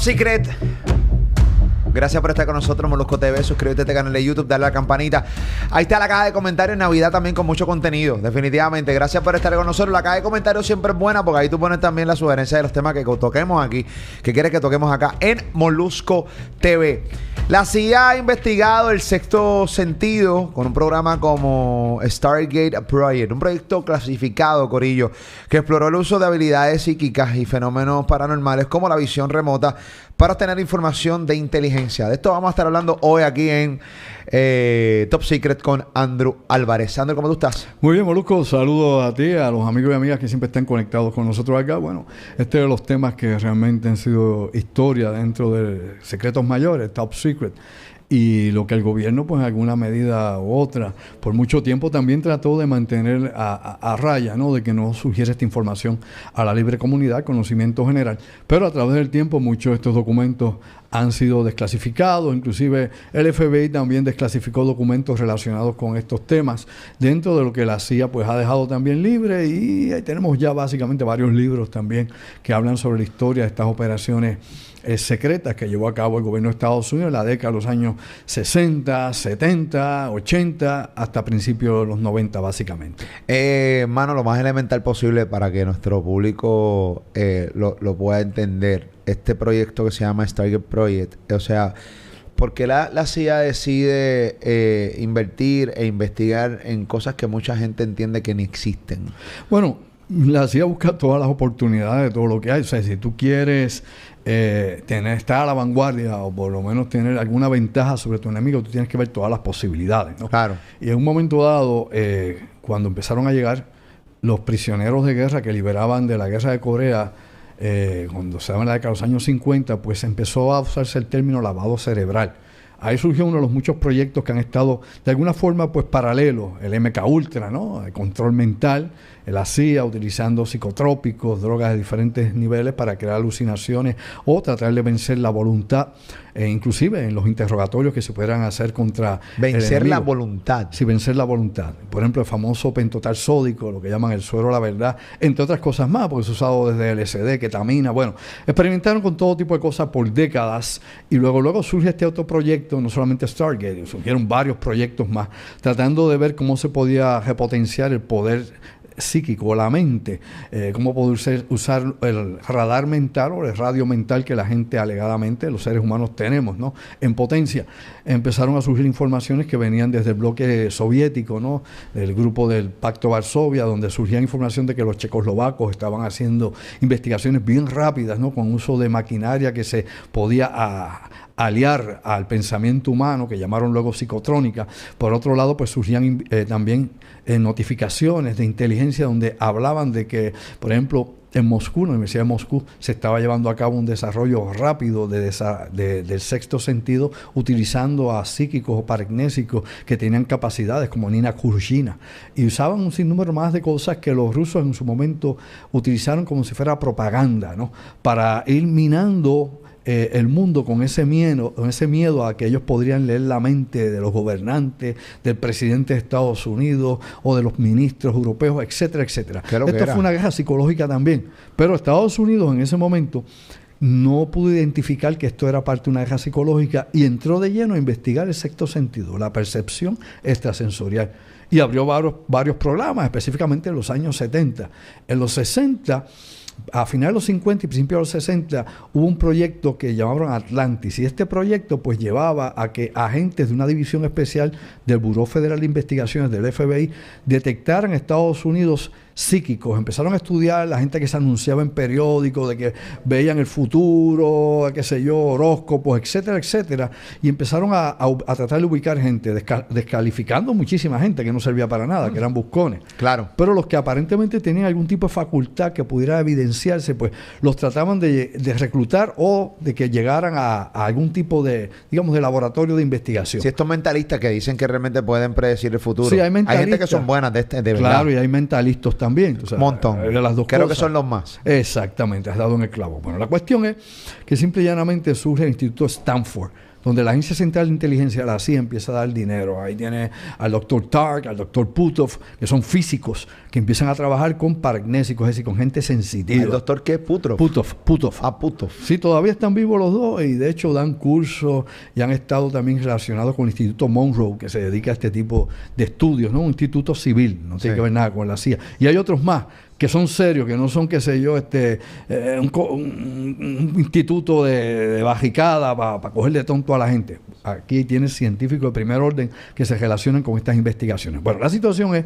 Secret. Gracias por estar con nosotros, Molusco TV. Suscríbete a este canal de YouTube, dale a la campanita. Ahí está la caja de comentarios en Navidad también con mucho contenido. Definitivamente. Gracias por estar con nosotros. La caja de comentarios siempre es buena porque ahí tú pones también la sugerencia de los temas que toquemos aquí, que quieres que toquemos acá en Molusco TV. La CIA ha investigado el sexto sentido con un programa como Stargate Project, un proyecto clasificado, corillo, que exploró el uso de habilidades psíquicas y fenómenos paranormales como la visión remota para obtener información de inteligencia. De esto vamos a estar hablando hoy aquí en Top Secret con Andrew Álvarez. Andrew, ¿cómo tú estás? Muy bien, Molusco. Saludos a ti, a los amigos y amigas que siempre están conectados con nosotros acá. Bueno, este es de los temas que realmente han sido historia dentro de Secretos Mayores, Top Secret. Y lo que el gobierno, pues en alguna medida u otra, por mucho tiempo también trató de mantener a raya, ¿no? De que no surgiera esta información a la libre comunidad, conocimiento general. Pero a través del tiempo muchos de estos documentos han sido desclasificados. Inclusive el FBI también desclasificó documentos relacionados con estos temas dentro de lo que la CIA pues ha dejado también libre. Y ahí tenemos ya básicamente varios libros también que hablan sobre la historia de estas operaciones secretas que llevó a cabo el gobierno de Estados Unidos en la década de los años 60, 70, 80, hasta principios de los 90 básicamente. Mano, lo más elemental posible para que nuestro público lo pueda entender. Este proyecto que se llama Stargate Project, o sea, ¿por qué la CIA decide invertir e investigar en cosas que mucha gente entiende que ni existen? Bueno, la CIA busca todas las oportunidades de todo lo que hay. O sea, si tú quieres estar a la vanguardia o por lo menos tener alguna ventaja sobre tu enemigo, tú tienes que ver todas las posibilidades, ¿no? Claro. Y en un momento dado, cuando empezaron a llegar los prisioneros de guerra que liberaban de la guerra de Corea, cuando se daba en la década de los años 50, pues empezó a usarse el término lavado cerebral. Ahí surgió uno de los muchos proyectos que han estado de alguna forma pues paralelos, el MK Ultra, ¿no? El control mental, la CIA utilizando psicotrópicos, drogas de diferentes niveles para crear alucinaciones o tratar de vencer la voluntad, inclusive en los interrogatorios que se pudieran hacer contra vencer la voluntad. Sí, vencer la voluntad. Por ejemplo, el famoso pentotal sódico, lo que llaman el suero de la verdad, entre otras cosas más, porque se ha usado desde LSD, ketamina. Bueno, experimentaron con todo tipo de cosas por décadas y luego surge este otro proyecto, no solamente Stargate, surgieron varios proyectos más, tratando de ver cómo se podía repotenciar el poder psíquico, la mente, cómo poder usar el radar mental o el radio mental que la gente alegadamente, los seres humanos tenemos, ¿no? En potencia. Empezaron a surgir informaciones que venían desde el bloque soviético, ¿no? Del grupo del Pacto Varsovia, donde surgía información de que los checoslovacos estaban haciendo investigaciones bien rápidas, ¿no? Con uso de maquinaria que se podía aliar al pensamiento humano, que llamaron luego psicotrónica. Por otro lado, pues surgían también notificaciones de inteligencia donde hablaban de que, por ejemplo, en Moscú, en la Universidad de Moscú, se estaba llevando a cabo un desarrollo rápido del sexto sentido, utilizando a psíquicos o paragnésicos que tenían capacidades como Nina Khrushchina. Y usaban un sinnúmero más de cosas que los rusos en su momento utilizaron como si fuera propaganda, ¿no? Para ir minando el mundo con ese miedo a que ellos podrían leer la mente de los gobernantes, del presidente de Estados Unidos o de los ministros europeos, etcétera, etcétera. Esto fue una guerra psicológica también. Pero Estados Unidos en ese momento no pudo identificar que esto era parte de una guerra psicológica y entró de lleno a investigar el sexto sentido, la percepción extrasensorial. Y abrió varios programas, específicamente en los años 70. En los 60... a finales de los 50 y principios de los 60 hubo un proyecto que llamaron Atlantis y este proyecto pues llevaba a que agentes de una división especial del Buró Federal de Investigaciones del FBI detectaran en Estados Unidos psíquicos. Empezaron a estudiar la gente que se anunciaba en periódicos, de que veían el futuro, qué sé yo, horóscopos, etcétera, etcétera, y empezaron a tratar de ubicar gente, descalificando muchísima gente que no servía para nada, que eran buscones. Claro. Pero los que aparentemente tenían algún tipo de facultad que pudiera evidenciarse, pues los trataban de reclutar o de que llegaran a algún tipo de, digamos, de laboratorio de investigación. Si estos mentalistas que dicen que realmente pueden predecir el futuro. Sí, hay gente que son buenas de verdad. Claro, y hay mentalistas también. Un montón. De las dos Creo cosas. que son los más. Exactamente, has dado en el clavo. Bueno, la cuestión es que simple y llanamente surge el Instituto Stanford donde la Agencia Central de Inteligencia, la CIA, empieza a dar dinero. Ahí tiene al doctor Tark, al doctor Puthoff, que son físicos, que empiezan a trabajar con paragnésicos, es decir, con gente sensitiva. ¿El doctor qué? Puthoff. Puthoff. Ah, Puthoff. Sí, todavía están vivos los dos y de hecho dan cursos y han estado también relacionados con el Instituto Monroe, que se dedica a este tipo de estudios, ¿no? Un instituto civil, no tiene que ver nada con la CIA. Y hay otros más que son serios, que no son, qué sé yo, un instituto de bajicada para coger de tonto a la gente. Aquí tienes científicos de primer orden que se relacionan con estas investigaciones. Bueno, la situación es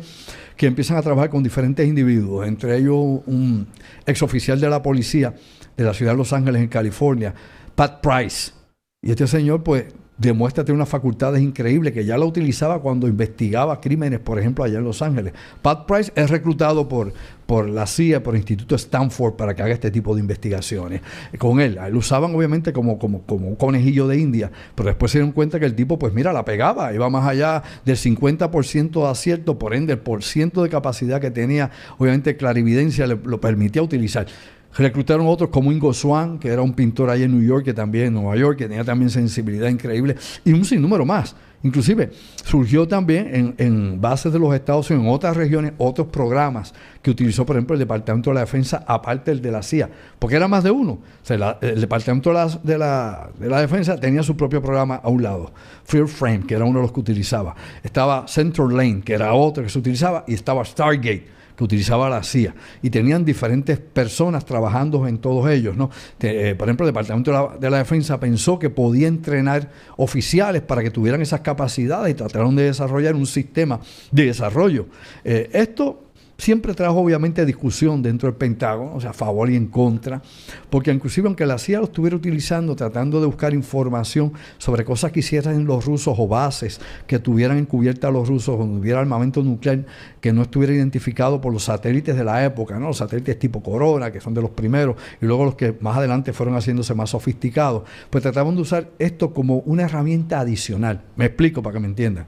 que empiezan a trabajar con diferentes individuos, entre ellos un exoficial de la policía de la ciudad de Los Ángeles, en California, Pat Price. Y este señor, pues, demuestra tener unas facultades increíbles que ya la utilizaba cuando investigaba crímenes, por ejemplo, allá en Los Ángeles. Pat Price es reclutado por la CIA, por el Instituto Stanford, para que haga este tipo de investigaciones. Con él lo usaban obviamente como un conejillo de India, pero después se dieron cuenta que el tipo, pues mira, la pegaba, iba más allá del 50% de acierto, por ende el % de capacidad que tenía, obviamente clarividencia lo permitía utilizar. Reclutaron otros como Ingo Swann, que era un pintor ahí en New York, que también en Nueva York, que tenía también sensibilidad increíble, y un sinnúmero más. Inclusive surgió también en bases de los Estados Unidos, en otras regiones, otros programas que utilizó, por ejemplo, el Departamento de la Defensa, aparte del de la CIA, porque era más de uno. O sea, el Departamento de la Defensa tenía su propio programa a un lado. Fear Frame, que era uno de los que utilizaba. Estaba Central Lane, que era otro que se utilizaba, y estaba Stargate, que utilizaba la CIA, y tenían diferentes personas trabajando en todos ellos, ¿no? Por ejemplo, el Departamento de la Defensa pensó que podía entrenar oficiales para que tuvieran esas capacidades y trataron de desarrollar un sistema de desarrollo. Esto siempre trajo obviamente discusión dentro del Pentágono, o sea, a favor y en contra, porque inclusive aunque la CIA lo estuviera utilizando tratando de buscar información sobre cosas que hicieran los rusos o bases que tuvieran encubierta a los rusos, donde hubiera armamento nuclear que no estuviera identificado por los satélites de la época, ¿no? Los satélites tipo Corona, que son de los primeros, y luego los que más adelante fueron haciéndose más sofisticados, pues trataban de usar esto como una herramienta adicional. Me explico para que me entiendan.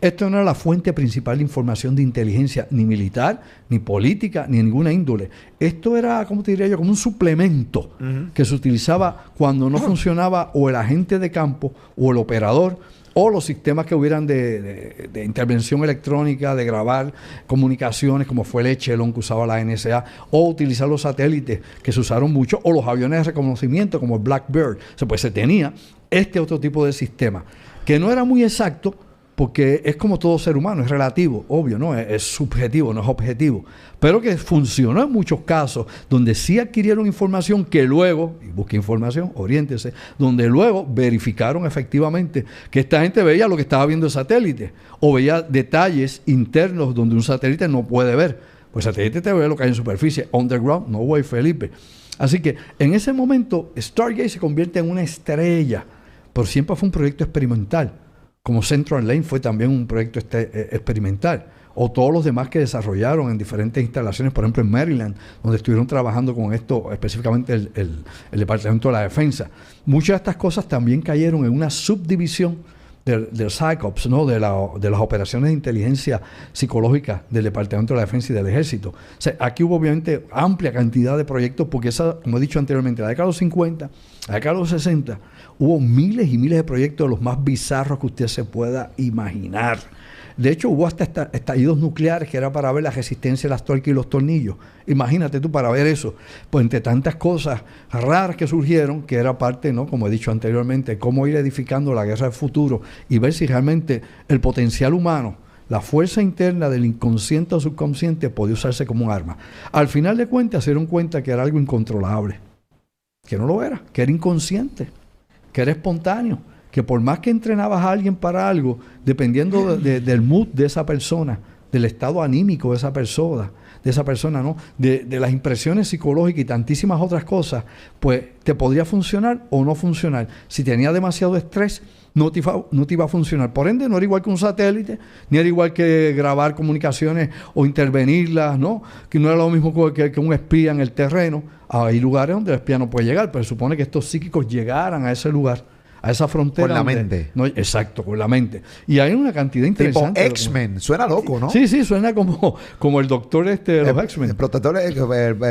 Esto no era la fuente principal de información de inteligencia, ni militar, ni política, ni ninguna índole. Esto era, ¿cómo te diría yo?, como un suplemento que se utilizaba cuando no funcionaba o el agente de campo o el operador o los sistemas que hubieran de intervención electrónica, de grabar comunicaciones, como fue el Echelon que usaba la NSA, o utilizar los satélites que se usaron mucho, o los aviones de reconocimiento como el Blackbird. O sea, pues se tenía este otro tipo de sistema, que no era muy exacto, porque es como todo ser humano, es relativo, obvio, ¿no? Es subjetivo, no es objetivo, pero que funcionó en muchos casos, donde sí adquirieron información que luego, y busque información, oriéntese, donde luego verificaron efectivamente que esta gente veía lo que estaba viendo el satélite, o veía detalles internos donde un satélite no puede ver. Pues el satélite te ve lo que hay en superficie, underground, no way, Felipe. Así que en ese momento, Stargate se convierte en una estrella, pero siempre fue un proyecto experimental. Como Central Lane fue también un proyecto experimental, o todos los demás que desarrollaron en diferentes instalaciones, por ejemplo en Maryland, donde estuvieron trabajando con esto, específicamente el Departamento de la Defensa. Muchas de estas cosas también cayeron en una subdivisión del PsyOps, ¿no? de las operaciones de inteligencia psicológica del Departamento de la Defensa y del Ejército. O sea, aquí hubo obviamente amplia cantidad de proyectos, porque como he dicho anteriormente, la década de los 50, la década de los 60, hubo miles y miles de proyectos de los más bizarros que usted se pueda imaginar. De hecho, hubo hasta estallidos nucleares que era para ver la resistencia de las tuercas y los tornillos. Imagínate tú para ver eso. Pues entre tantas cosas raras que surgieron, que era parte, ¿no?, como he dicho anteriormente, cómo ir edificando la guerra del futuro y ver si realmente el potencial humano, la fuerza interna del inconsciente o subconsciente podía usarse como un arma. Al final de cuentas se dieron cuenta que era algo incontrolable, que no lo era, que era inconsciente, que era espontáneo, que por más que entrenabas a alguien para algo, dependiendo del mood de esa persona, del estado anímico de esa persona, ¿no?, de las impresiones psicológicas y tantísimas otras cosas, pues te podría funcionar o no funcionar. Si tenía demasiado estrés, no te iba a funcionar. Por ende, no era igual que un satélite, ni era igual que grabar comunicaciones o intervenirlas, ¿no? Que no era lo mismo que un espía en el terreno. Hay lugares donde el espía no puede llegar, pero se supone que estos psíquicos llegaran a ese lugar, a esa frontera. Con la mente. No, exacto, con la mente. Y hay una cantidad interesante. Tipo X-Men. Suena loco, ¿no? Sí, suena como el doctor de los X-Men. El protector,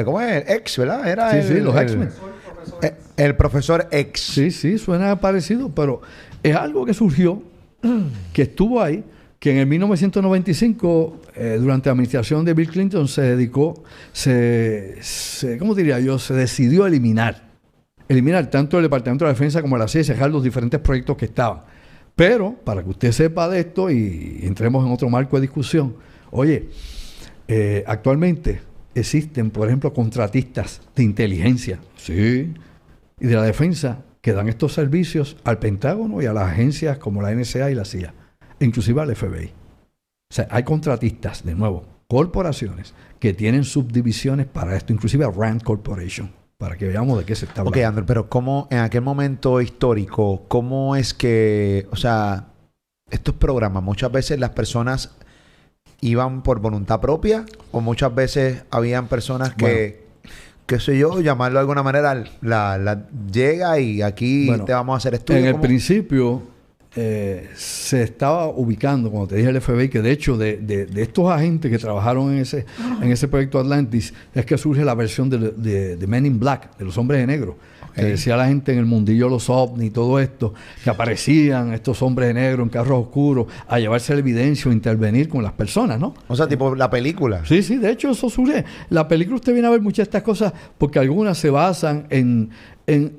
¿cómo es? X, ¿verdad? Era sí, los X-Men. El profesor X. Sí, suena parecido, pero es algo que surgió, que estuvo ahí, que en el 1995, durante la administración de Bill Clinton, se dedicó, ¿cómo diría yo? Se decidió eliminar tanto el Departamento de la Defensa como la CIA, cerrar los diferentes proyectos que estaban. Pero, para que usted sepa de esto y entremos en otro marco de discusión, oye, actualmente existen, por ejemplo, contratistas de inteligencia, sí, y de la defensa, que dan estos servicios al Pentágono y a las agencias como la NSA y la CIA, inclusive al FBI. O sea, hay contratistas, de nuevo, corporaciones que tienen subdivisiones para esto, inclusive a Rand Corporation, para que veamos de qué se está hablando. Ok, Andrew, pero ¿cómo, en aquel momento histórico, cómo es que, o sea, estos programas, muchas veces las personas iban por voluntad propia o muchas veces habían personas que, qué sé yo, llamarlo de alguna manera, la llega y aquí te vamos a hacer estudios? En el principio se estaba ubicando, como te dije, el FBI, que de hecho de estos agentes que trabajaron en ese proyecto Atlantis, es que surge la versión de Men in Black, de los hombres de negro. Que decía la gente en el mundillo, los ovni y todo esto, que aparecían estos hombres de negro en carros oscuros a llevarse la evidencia o intervenir con las personas, ¿no? O sea, tipo la película. Sí, de hecho eso surge. La película usted viene a ver muchas de estas cosas porque algunas se basan en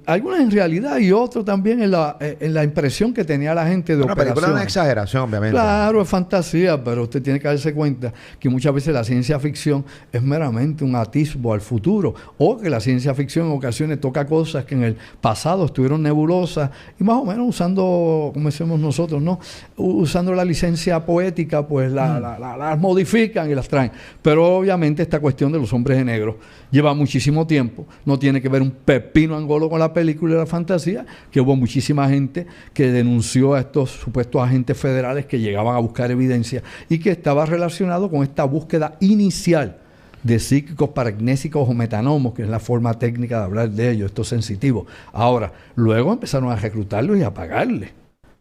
algunas en realidad y otras también en la impresión que tenía la gente de operaciones. La película es una exageración, obviamente. Claro, es fantasía, pero usted tiene que darse cuenta que muchas veces la ciencia ficción es meramente un atisbo al futuro, o que la ciencia ficción en ocasiones toca cosas que en el pasado estuvieron nebulosas y más o menos usando, como decimos nosotros, ¿no? Usando la licencia poética, pues las modifican y las traen. Pero obviamente esta cuestión de los hombres de negro lleva muchísimo tiempo, no tiene que ver un pepino angolo con la película y la fantasía, que hubo muchísima gente que denunció a estos supuestos agentes federales que llegaban a buscar evidencia y que estaba relacionado con esta búsqueda inicial de psíquicos, paragnésicos o metanomos, que es la forma técnica de hablar de ellos, estos sensitivos. Ahora, luego empezaron a reclutarlos y a pagarles.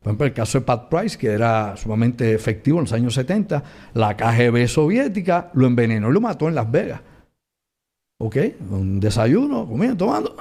Por ejemplo, el caso de Pat Price, que era sumamente efectivo en los años 70, la KGB soviética lo envenenó y lo mató en Las Vegas. ¿Ok? Un desayuno, comiendo, tomando,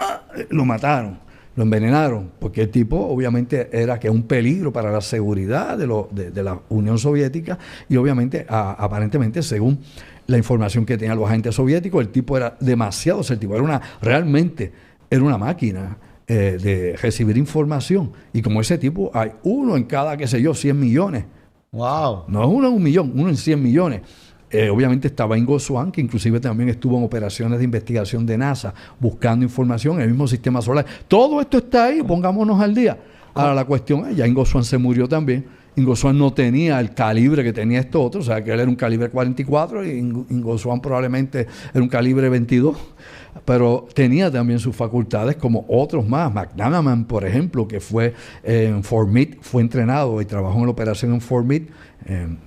lo mataron, lo envenenaron, porque el tipo obviamente era que un peligro para la seguridad de la Unión Soviética y obviamente, aparentemente, según la información que tenían los agentes soviéticos, el tipo era demasiado asertivo, realmente era una máquina de recibir información. Y como ese tipo, hay uno en cada, qué sé yo, 100 millones. ¡Wow! No es uno en 1 millón, uno en 100 millones. Obviamente estaba Ingo Swann, que inclusive también estuvo en operaciones de investigación de NASA, buscando información en el mismo sistema solar. Todo esto está ahí, pongámonos al día. Ahora la cuestión es, ya Ingo Swann se murió también. Ingo Swann no tenía el calibre que tenía esto otro, o sea que él era un calibre 44 y Ingo Swann probablemente era un calibre 22, pero tenía también sus facultades como otros más. McManaman, por ejemplo, que fue en Fort Meade, fue entrenado y trabajó en la operación en Fort Meade,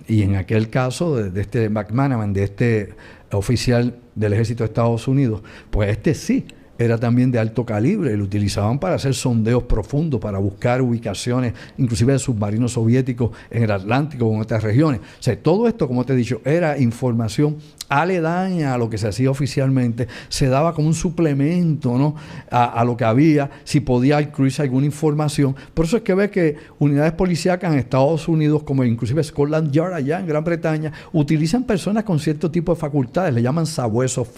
y en aquel caso de este McManaman, de este oficial del ejército de Estados Unidos, pues este sí era también de alto calibre, lo utilizaban para hacer sondeos profundos, para buscar ubicaciones, inclusive de submarinos soviéticos en el Atlántico o en otras regiones. O sea, todo esto, como te he dicho, era información aledaña a lo que se hacía oficialmente, se daba como un suplemento, ¿no?, a lo que había, si podía incluirse alguna información. Por eso es que ve que unidades policíacas en Estados Unidos, como inclusive Scotland Yard allá en Gran Bretaña, utilizan personas con cierto tipo de facultades, le llaman sabuesos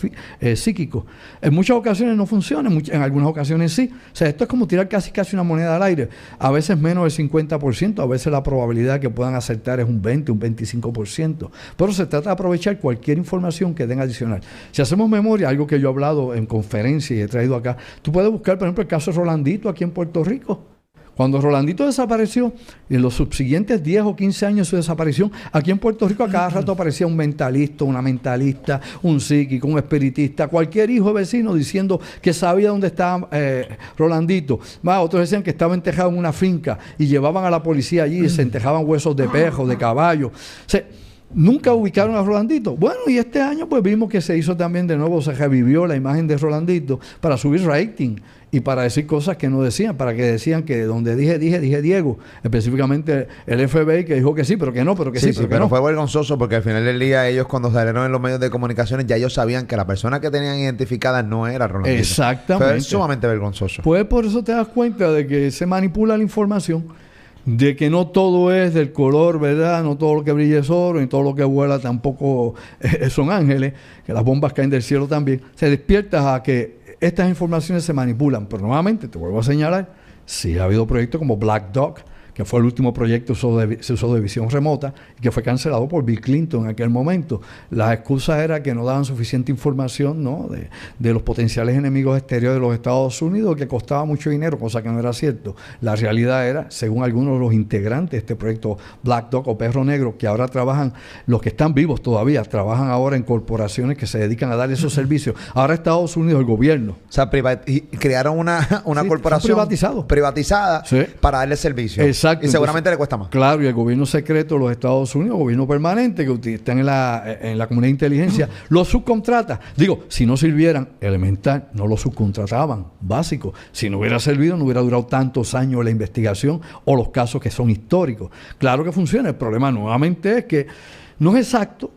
psíquicos. En muchas ocasiones no funciona, en algunas ocasiones sí. O sea, esto es como tirar casi una moneda al aire. A veces menos del 50%, a veces la probabilidad de que puedan acertar es un 20, un 25%. Pero se trata de aprovechar cualquier información que den adicional. Si hacemos memoria, algo que yo he hablado en conferencias y he traído acá, tú puedes buscar, por ejemplo, el caso de Rolandito aquí en Puerto Rico. Cuando Rolandito desapareció, y en los subsiguientes 10 o 15 años de su desaparición, aquí en Puerto Rico a cada rato aparecía un mentalista, una mentalista, un psíquico, un espiritista, cualquier hijo de vecino diciendo que sabía dónde estaba Rolandito. Otros decían que estaba enterrado en una finca y llevaban a la policía allí y se enterraban huesos de perro, de caballo. O sea, nunca ubicaron a Rolandito. Bueno, y este año pues vimos que se hizo también de nuevo, se revivió la imagen de Rolandito para subir rating y para decir cosas que no decían, para que decían que donde dije Diego, específicamente el FBI que dijo que sí, pero que no, pero que sí, pero que pero no. Fue vergonzoso porque al final del día ellos cuando salieron en los medios de comunicaciones ya ellos sabían que la persona que tenían identificada no era Rolandito. Exactamente. Fue sumamente vergonzoso. Pues por eso te das cuenta de que se manipula la información. de que no todo es del color, ¿verdad? No todo lo que brilla es oro, ni todo lo que vuela tampoco son ángeles, que las bombas caen del cielo también. Se despierta a que estas informaciones se manipulan. Pero nuevamente, te vuelvo a señalar, sí ha habido proyectos como Black Dog, que fue el último proyecto que se usó de visión remota y que fue cancelado por Bill Clinton en aquel momento. Las excusas era que no daban suficiente información, ¿no?, de los potenciales enemigos exteriores de los Estados Unidos, que costaba mucho dinero, cosa que no era cierto. La realidad era, según algunos de los integrantes de este proyecto Black Dog o Perro Negro, que ahora trabajan, los que están vivos todavía, trabajan ahora en corporaciones que se dedican a dar esos servicios. Ahora Estados Unidos, el gobierno. O sea, crearon una Sí, corporación privatizada sí, para darle servicio. Exacto. Y seguramente Entonces, le cuesta más. Claro, y el gobierno secreto de los Estados Unidos, gobierno permanente, que están en la comunidad de inteligencia, los subcontrata. Digo, si no sirvieran, elemental, no lo subcontrataban, básico. Si no hubiera servido, no hubiera durado tantos años la investigación o los casos que son históricos. Claro que funciona. El problema nuevamente es que no es exacto,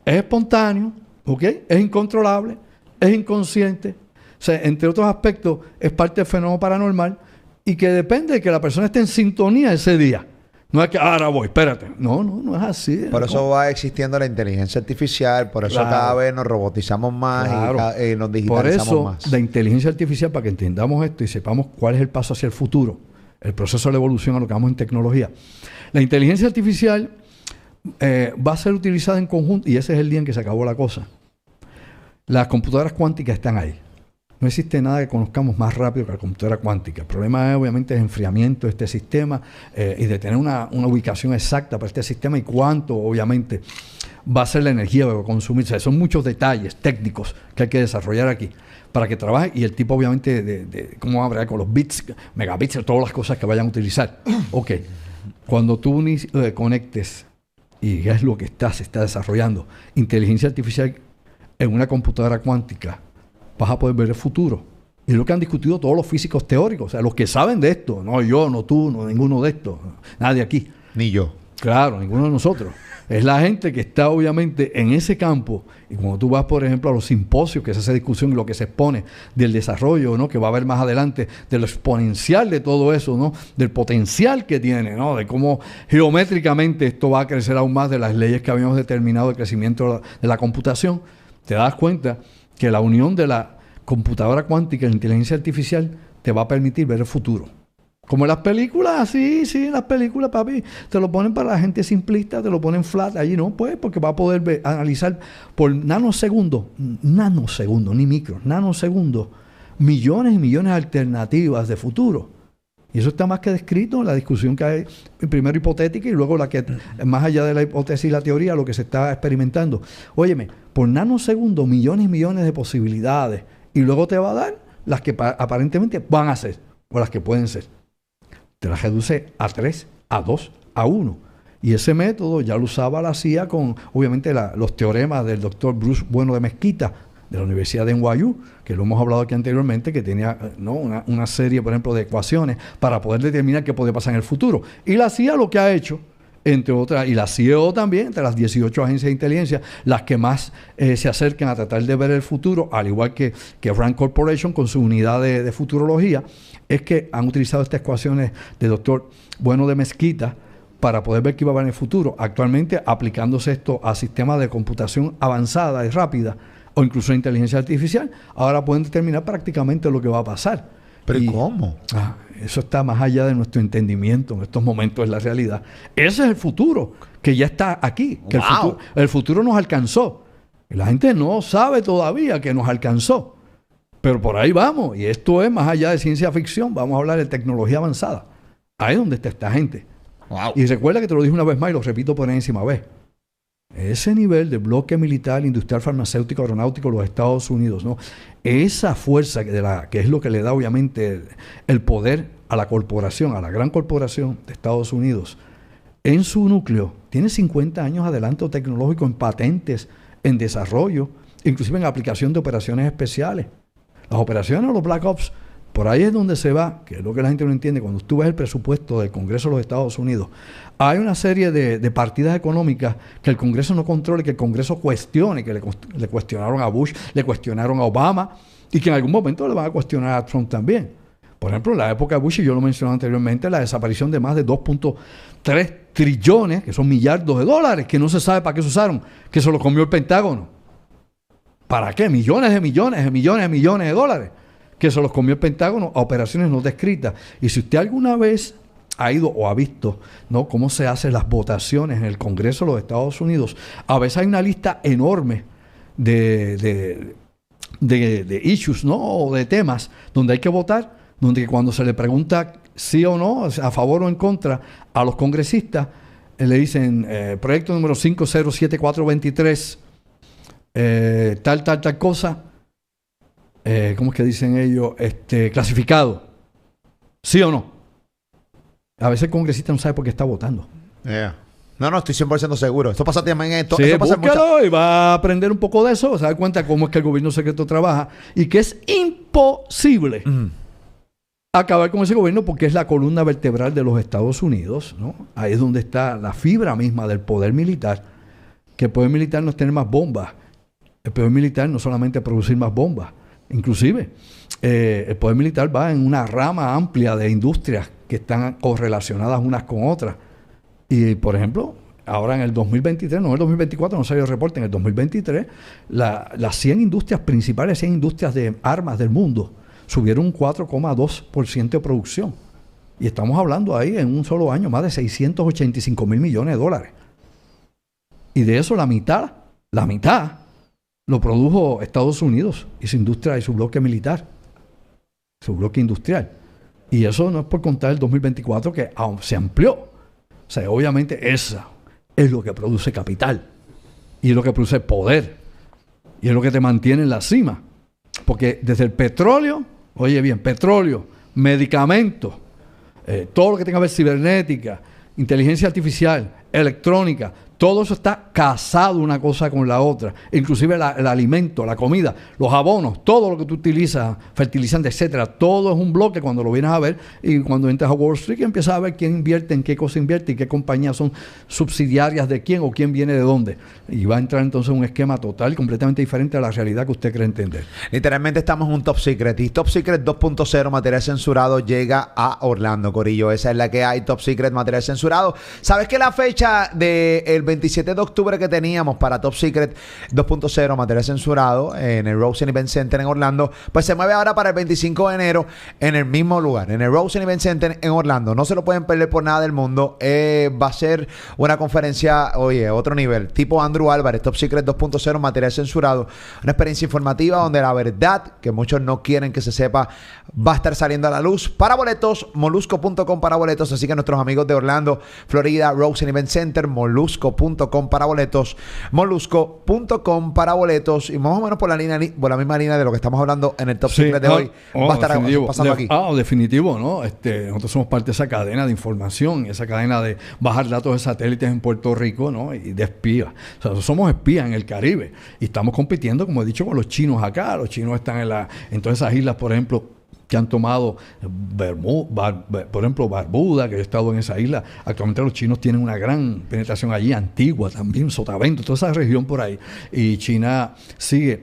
es espontáneo, ¿ok? Es incontrolable, es inconsciente. O sea, entre otros aspectos, es parte del fenómeno paranormal y que depende de que la persona esté en sintonía ese día. No es que ahora voy, espérate. No es así. Por eso va existiendo la inteligencia artificial, por eso cada vez nos robotizamos más y nos digitalizamos por eso, más. La inteligencia artificial, para que entendamos esto y sepamos cuál es el paso hacia el futuro, el proceso de la evolución a lo que vamos en tecnología. La inteligencia artificial va a ser utilizada en conjunto, y ese es el día en que se acabó la cosa. Las computadoras cuánticas están ahí. No existe nada que conozcamos más rápido que la computadora cuántica. El problema es, obviamente, el enfriamiento de este sistema y de tener una ubicación exacta para este sistema y cuánto, obviamente, va a ser la energía que va a consumir. O sea, son muchos detalles técnicos que hay que desarrollar aquí para que trabaje, y el tipo, obviamente, de cómo va a bregar con los bits, megabits, todas las cosas que vayan a utilizar. Ok, cuando tú conectes, y es lo que se está desarrollando, inteligencia artificial en una computadora cuántica, vas a poder ver el futuro. Y es lo que han discutido todos los físicos teóricos, o sea, los que saben de esto, no yo, no tú, no ninguno de estos, nadie aquí. Ni yo. Claro, ninguno de nosotros. Es la gente que está obviamente en ese campo. Y cuando tú vas, por ejemplo, a los simposios, que se hace discusión y lo que se expone del desarrollo, ¿no?, que va a haber más adelante, de lo exponencial de todo eso, ¿no?, del potencial que tiene, ¿no?, de cómo geométricamente esto va a crecer aún más, de las leyes que habíamos determinado de crecimiento de la computación, te das cuenta que la unión de la computadora cuántica y la inteligencia artificial te va a permitir ver el futuro. Como en las películas, sí, en las películas, papi, te lo ponen para la gente simplista, te lo ponen flat, allí no, pues, porque va a poder analizar por nanosegundos, ni micros, nanosegundos, millones y millones de alternativas de futuro. Y eso está más que descrito en la discusión que hay, primero hipotética y luego la que, más allá de la hipótesis y la teoría, lo que se está experimentando. Óyeme, por nanosegundos, millones y millones de posibilidades, y luego te va a dar las que aparentemente van a ser, o las que pueden ser. Te las reduce a 3, a 2, a 1. Y ese método ya lo usaba la CIA con, obviamente, los teoremas del doctor Bruce Bueno de Mezquita, de la Universidad de NYU, que lo hemos hablado aquí anteriormente, que tenía, ¿no?, una serie, por ejemplo, de ecuaciones para poder determinar qué puede pasar en el futuro. Y la CIA lo que ha hecho, entre otras, y la CIO también, entre las 18 agencias de inteligencia, las que más se acercan a tratar de ver el futuro, al igual que Rand Corporation con su unidad de futurología, es que han utilizado estas ecuaciones de doctor Bueno de Mezquita para poder ver qué va a haber en el futuro. Actualmente, aplicándose esto a sistemas de computación avanzada y rápida, o incluso inteligencia artificial, ahora pueden determinar prácticamente lo que va a pasar. ¿Pero cómo? Eso está más allá de nuestro entendimiento. En estos momentos es la realidad. Ese es el futuro, que ya está aquí. Que el futuro nos alcanzó. Y la gente no sabe todavía que nos alcanzó. Pero por ahí vamos. Y esto es más allá de ciencia ficción. Vamos a hablar de tecnología avanzada. Ahí es donde está esta gente. Wow. Y recuerda que te lo dije una vez más y lo repito por enésima vez. Ese nivel de bloque militar, industrial, farmacéutico, aeronáutico de los Estados Unidos, ¿no?, esa fuerza que es lo que le da obviamente el poder a la corporación, a la gran corporación de Estados Unidos, en su núcleo, tiene 50 años adelanto tecnológico en patentes, en desarrollo, inclusive en aplicación de operaciones especiales. Las operaciones o los Black Ops, por ahí es donde se va, que es lo que la gente no entiende. Cuando tú ves el presupuesto del Congreso de los Estados Unidos, hay una serie de partidas económicas que el Congreso no controla y que el Congreso cuestione, que le cuestionaron a Bush, le cuestionaron a Obama y que en algún momento le van a cuestionar a Trump también. Por ejemplo, en la época de Bush, y yo lo mencioné anteriormente, la desaparición de más de 2.3 trillones, que son millardos de dólares, que no se sabe para qué se usaron, que se los comió el Pentágono. ¿Para qué? Millones de millones de millones de millones de dólares, que se los comió el Pentágono a operaciones no descritas. Y si usted alguna vez ha ido o ha visto, ¿no?, cómo se hacen las votaciones en el Congreso de los Estados Unidos, a veces hay una lista enorme de issues, ¿no?, o de temas donde hay que votar, donde cuando se le pregunta sí o no, a favor o en contra a los congresistas, le dicen proyecto número 507423, tal cosa, ¿cómo es que dicen ellos? Clasificado, ¿sí o no? A veces el congresista no sabe por qué está votando. No, estoy 100% seguro. Esto pasa también en esto. Sí, eso pasa búscalo y va a aprender un poco de eso, se da cuenta cómo es que el gobierno secreto trabaja y que es imposible acabar con ese gobierno porque es la columna vertebral de los Estados Unidos, ¿no? Ahí es donde está la fibra misma del poder militar, que el poder militar no es tener más bombas, el poder militar no solamente producir más bombas, inclusive el poder militar va en una rama amplia de industrias que están correlacionadas unas con otras. Y, por ejemplo, ahora en el 2023, no en el 2024, no salió el reporte, en el 2023, las 100 industrias principales, 100 industrias de armas del mundo, subieron un 4,2% de producción. Y estamos hablando ahí en un solo año, más de 685 mil millones de dólares. Y de eso la mitad lo produjo Estados Unidos y su industria y su bloque militar, su bloque industrial. Y eso no es por contar el 2024 que se amplió. O sea, obviamente esa es lo que produce capital y es lo que produce poder y es lo que te mantiene en la cima. Porque desde el petróleo, oye bien, petróleo, medicamentos, todo lo que tenga que ver cibernética, inteligencia artificial, electrónica, todo eso está casado una cosa con la otra. Inclusive el alimento, la comida, los abonos, todo lo que tú utilizas, fertilizantes, etcétera, todo es un bloque cuando lo vienes a ver. Y cuando entras a Wall Street empiezas a ver quién invierte, en qué cosa invierte y qué compañías son subsidiarias de quién o quién viene de dónde. Y va a entrar entonces un esquema total, completamente diferente a la realidad que usted cree entender. Literalmente estamos en un Top Secret. Y Top Secret 2.0, material censurado, llega a Orlando, corillo. Esa es la que hay, Top Secret, material censurado. ¿Sabes que la fecha del 27 de octubre que teníamos para Top Secret 2.0, material censurado, en el Rosen Event Center en Orlando, pues se mueve ahora para el 25 de enero en el mismo lugar, en el Rosen Event Center en Orlando? No se lo pueden perder por nada del mundo. Va a ser una conferencia, oye, otro nivel, tipo Andrew Álvarez, Top Secret 2.0, material censurado. Una experiencia informativa donde la verdad, que muchos no quieren que se sepa, va a estar saliendo a la luz. Para boletos, molusco.com para boletos. Así que nuestros amigos de Orlando, Florida, Rosen Event Center, molusco.com para boletos, molusco.com para boletos, y más o menos por la misma línea de lo que estamos hablando en el Top Secret de hoy. Va a estar pasando aquí. Definitivo, ¿no? Nosotros somos parte de esa cadena de información, esa cadena de bajar datos de satélites en Puerto Rico, ¿no? Y de espías. O sea, somos espías en el Caribe y estamos compitiendo, como he dicho, con los chinos acá. Los chinos están en todas esas islas, por ejemplo, que han tomado, por ejemplo, Barbuda, que he estado en esa isla. Actualmente los chinos tienen una gran penetración allí, Antigua también, Sotavento, toda esa región por ahí. Y China sigue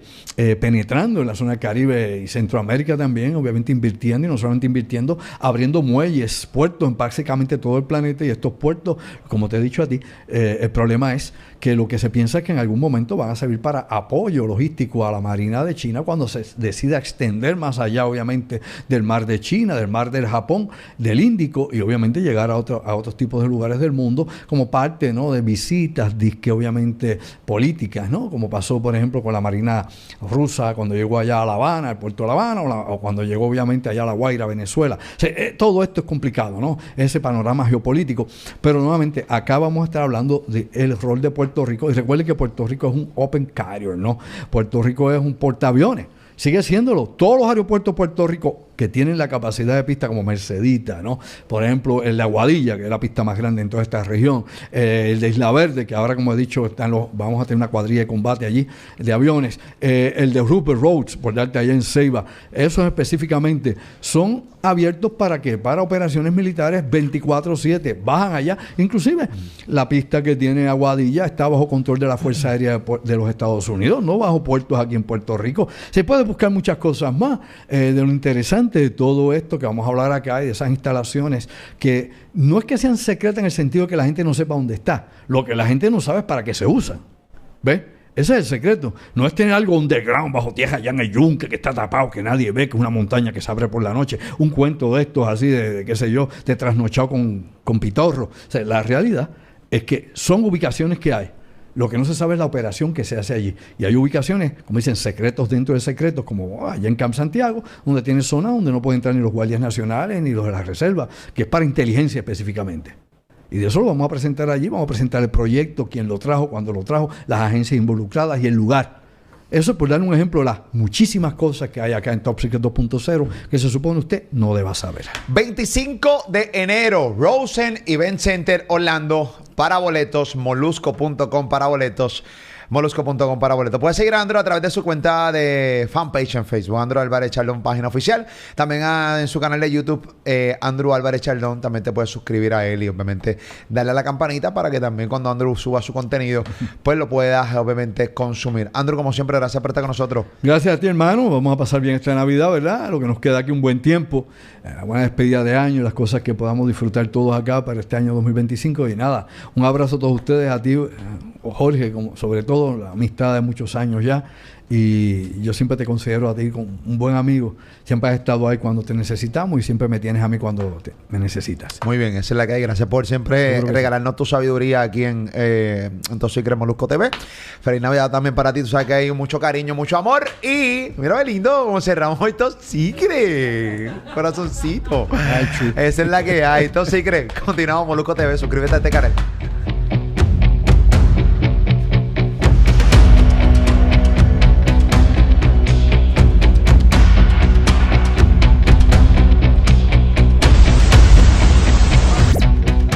penetrando en la zona del Caribe y Centroamérica también, obviamente invirtiendo, y no solamente invirtiendo, abriendo muelles, puertos en básicamente todo el planeta. Y estos puertos, como te he dicho a ti, el problema es que lo que se piensa es que en algún momento van a servir para apoyo logístico a la Marina de China cuando se decida extender más allá, obviamente, del mar de China, del mar del Japón, del Índico, y obviamente llegar a otros tipos de lugares del mundo como parte, ¿no?, de visitas, disque obviamente políticas, ¿no?, como pasó, por ejemplo, con la Marina rusa cuando llegó allá a La Habana, al puerto de La Habana, o cuando llegó obviamente allá a La Guaira, Venezuela. O sea, todo esto es complicado, ¿no?, ese panorama geopolítico. Pero nuevamente, acá vamos a estar hablando del rol de Puerto Rico. Y recuerden que Puerto Rico es un open carrier, ¿no? Puerto Rico es un portaaviones. Sigue siéndolo. Todos los aeropuertos de Puerto Rico que tienen la capacidad de pista como Mercedita, ¿no? Por ejemplo, el de Aguadilla, que es la pista más grande en toda esta región. El de Isla Verde, que ahora, como he dicho, vamos a tener una cuadrilla de combate allí de aviones. El de Rupert Roads, por darte allá en Ceiba. Esos específicamente son abiertos para ¿qué? Para operaciones militares 24/7. Bajan allá. Inclusive, la pista que tiene Aguadilla está bajo control de la Fuerza Aérea de los Estados Unidos, no bajo puertos aquí en Puerto Rico. Se puede buscar muchas cosas más de lo interesante interesante de todo esto que vamos a hablar acá y de esas instalaciones, que no es que sean secretas en el sentido de que la gente no sepa dónde está. Lo que la gente no sabe es para qué se usan. ¿Ves? Ese es el secreto. No es tener algo underground, bajo tierra, allá en el yunque, que está tapado, que nadie ve, que es una montaña que se abre por la noche. Un cuento de estos así, de qué sé yo, de trasnochado con pitorro. O sea, la realidad es que son ubicaciones que hay. Lo que no se sabe es la operación que se hace allí. Y hay ubicaciones, como dicen, secretos dentro de secretos, como allá en Camp Santiago, donde tiene zona donde no pueden entrar ni los guardias nacionales ni los de la reserva, que es para inteligencia específicamente. Y de eso lo vamos a presentar allí, vamos a presentar el proyecto, quién lo trajo, cuándo lo trajo, las agencias involucradas y el lugar. Eso es por dar un ejemplo de las muchísimas cosas que hay acá en Top Secret 2.0 que se supone usted no deba saber. 25 de enero, Rosen Event Center Orlando, para boletos, molusco.com para boletos. Molusco.com para boletos. Puedes seguir a Andrew a través de su cuenta de fanpage en Facebook, Andrew Álvarez Chaldón, página oficial. También en su canal de YouTube, Andrew Álvarez Chaldón. También te puedes suscribir a él y obviamente darle a la campanita para que también cuando Andrew suba su contenido, pues lo puedas obviamente consumir. Andrew, como siempre, gracias por estar con nosotros. Gracias a ti, hermano. Vamos a pasar bien esta Navidad, ¿verdad? Lo que nos queda aquí un buen tiempo. La buena despedida de año, las cosas que podamos disfrutar todos acá para este año 2025. Y nada, un abrazo a todos ustedes, a ti, Jorge, como sobre todo la amistad de muchos años ya, y yo siempre te considero a ti como un buen amigo. Siempre has estado ahí cuando te necesitamos y siempre me tienes a mí cuando me necesitas. Muy bien, esa es la que hay. Gracias por siempre regalarnos tu sabiduría aquí en Top Secret Molusco TV. Feliz Navidad también para ti. Tú sabes que hay mucho cariño, mucho amor. Y mira qué lindo como cerramos hoy Top Secret. Corazoncito. Esa es la que hay. Top Secret. Continuamos Molusco TV. Suscríbete a este canal.